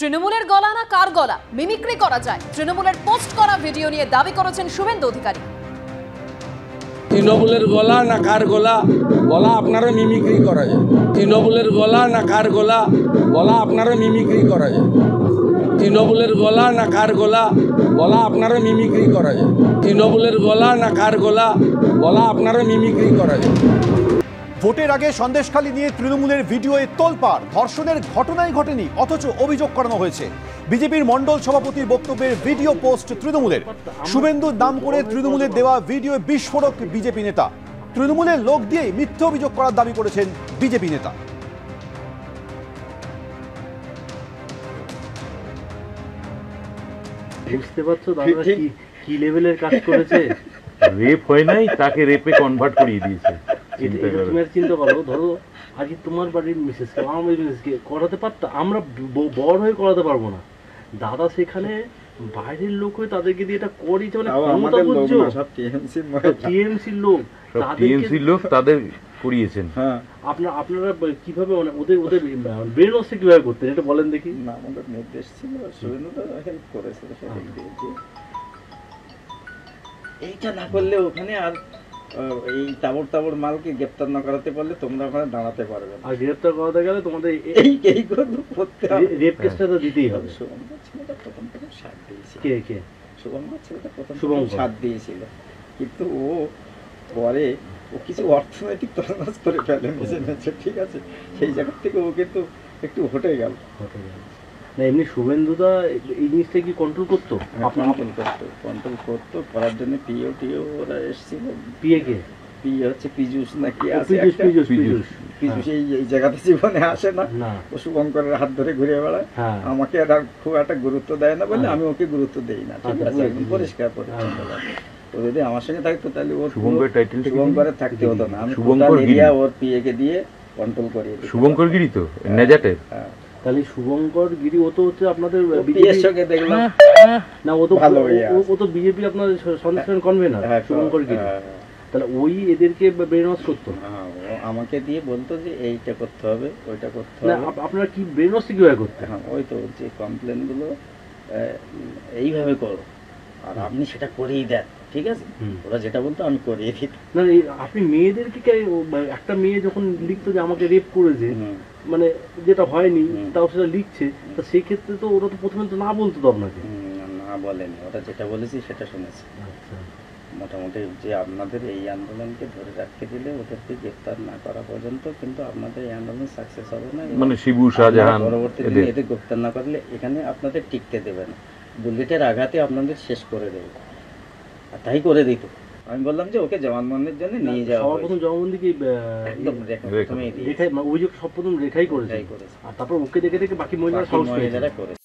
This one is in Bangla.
তৃণমূলের গলা না কার গলা মিমিক্রি করা যায়? তৃণমূলের পোস্ট করা ভিডিও নিয়ে দাবি করেছেন শুভেন্দু অধিকারী। তৃণমূলের গলা না কার গলা বলা আপনারও মিমিক্রি করা যায়। তৃণমূলের গলা না কার গলা বলা আপনারও মিমিক্রি করা যায়। তৃণমূলের গলা না কার গলা বলা আপনারও মিমিক্রি করা যায়। তৃণমূলের গলা না কার গলা বলা আপনারও মিমিক্রি করা যায়। ভোটের আগে সন্দেশখালী নিয়ে তৃণমূলের ভিডিওয়ে তোলপাড়। ধর্ষণের ঘটনাই ঘটেনি, অথচ অভিযোগ করানো হয়েছে। বিজেপির মণ্ডল সভাপতির বক্তব্যের ভিডিও পোস্ট তৃণমূলের। শুভেন্দুর নাম করে তৃণমূলের দেওয়া ভিডিও বিস্ফোরক বিজেপি নেতা। তৃণমূলের লোক দিয়েই মিথ্যে অভিযোগ করার দাবি করেছেন বিজেপি নেতা। বুঝতে পারছো দাদা কি লেভেলের কাজ করেছে? রেপ হয় নাই, তাকে রেপে কনভার্ট করিয়ে দিয়েছে। তুমি চিন্তা করো, ধরো আজকে তোমার বাড়ির মিসেসকে আমার বাড়ির মিসেসকে করাতে পারতো, আমরা বড় হয়ে করাতে পারবো না। দাদা সেখানে বাইরের লোক হয়ে তাদেরকে দিয়ে এটা করিয়েছে, মানে ক্ষমতা বুঝছো? টিএমসির লোক, টিএমসির লোক তাদের করিয়েছেন। আপনারা কিভাবে মানে ওদের ব্রেন ওয়াশ কিভাবে করতেন এটা বলেন দেখি। না, আমাদের নির্দেশ ছিল, শুভেন্দু হেল্প করেছে। এইটা না করলে ওখানে আর এই তাবড় মালকে গ্রেপ্তার না করাতে পারলে তোমরা ওখানে দাঁড়াতে পারবে না। আর গ্রেপ্তার করাতে গেলে তোমাদের এই করতে হবে, রেপ কেসটা তো দিতেই হবে। শুভঙ্কর ছেলেটা প্রথম সাথ দিয়েছিল। কে শুভঙ্কর ছেলেটা প্রথম সাথ দিয়েছিল, কিন্তু ও পরে ও কিছু অর্থনৈতিক তছনছ করে ফেলে মেসেজ, ঠিক আছে? সেই জায়গা থেকে ও কিন্তু একটু হটে গেল। না, এমনি শুভেন্দুদা এই জিনিসটা কি কন্ট্রোল করতো? কন্ট্রোল করতো করার জন্য টিও ওরা এসেছিল। পিএ হচ্ছে পীযুষ নাকি আছে, পীযুষ এই জায়গাতে জীবনে আসে না। ও শুভঙ্করের হাত ধরে ঘুরে বেড়ায়, আমাকে আর খুব একটা গুরুত্ব দেয় না বলে আমি ওকে গুরুত্ব দেই না, ঠিক আছে? একদম পরিষ্কার পরিচ্ছন্ন। ও যদি আমার সঙ্গে থাকতো তাহলে ওর শুভঙ্করের থাকতে হতো না। আমি এরিয়া ওর পিএ কে দিয়ে কন্ট্রোল করিয়ে দিই। শুভঙ্কর গিরি তো নেজাটের। তাহলে শুভঙ্কর গিরি ও তো হচ্ছে আপনাদের বিএর সঙ্গে দেখলাম না, ও তো বিজেপি আপনার সন্দেশখালী কনভেনার শুভঙ্কর গিরি। তাহলে ওই এদেরকে ব্রেন ওয়াশ করতো, আমাকে দিয়ে বলতো যে এইটা করতে হবে, ওইটা করতে হবে। আপনারা কি ব্রেন ওয়াশ কিভাবে করতে? ওই তো যে কমপ্লেন গুলো এইভাবে করো আর আপনি সেটা করেই দেন, ঠিক আছে? ওরা যেটা বলতো আমি করিয়ে দিই। না, আপনি মেয়েদেরকে একটা মেয়ে যখন লিখতো যে আমাকে রেপ করেছে, মানে যেটা হয়নি তাও সেটা লিখছে, তা সেই ক্ষেত্রে তো ওরা তো প্রথমে তো না বলতো তো আপনাকে। না বলেনি, ওরা যেটা বলেছি সেটা শুনেছি। মোটামুটি যে আপনাদের এই আন্দোলনকে ধরে রাখতে দিলে ওদেরকে গ্রেফতার না করা পর্যন্ত কিন্তু আপনাদের এই আন্দোলন সাকসেস হবে না, মানে শিবু শাহজাহান পরবর্তী দিনে এদের গ্রেফতার না করলে এখানে আপনাদের টিকতে দেবে না, বুলেটের আঘাতে আপনাদের শেষ করে দেবে। আর তাই করে দিত। আমি বললাম যে ওকে জবানবন্দির জন্য নিয়ে যাওয়া। সবার প্রথম জবানবন্দি কি একদম অভিযোগ সব প্রথম রেখাই করেছে, আর তারপর ওকে দেখে বাকি মহিলারা করেছে।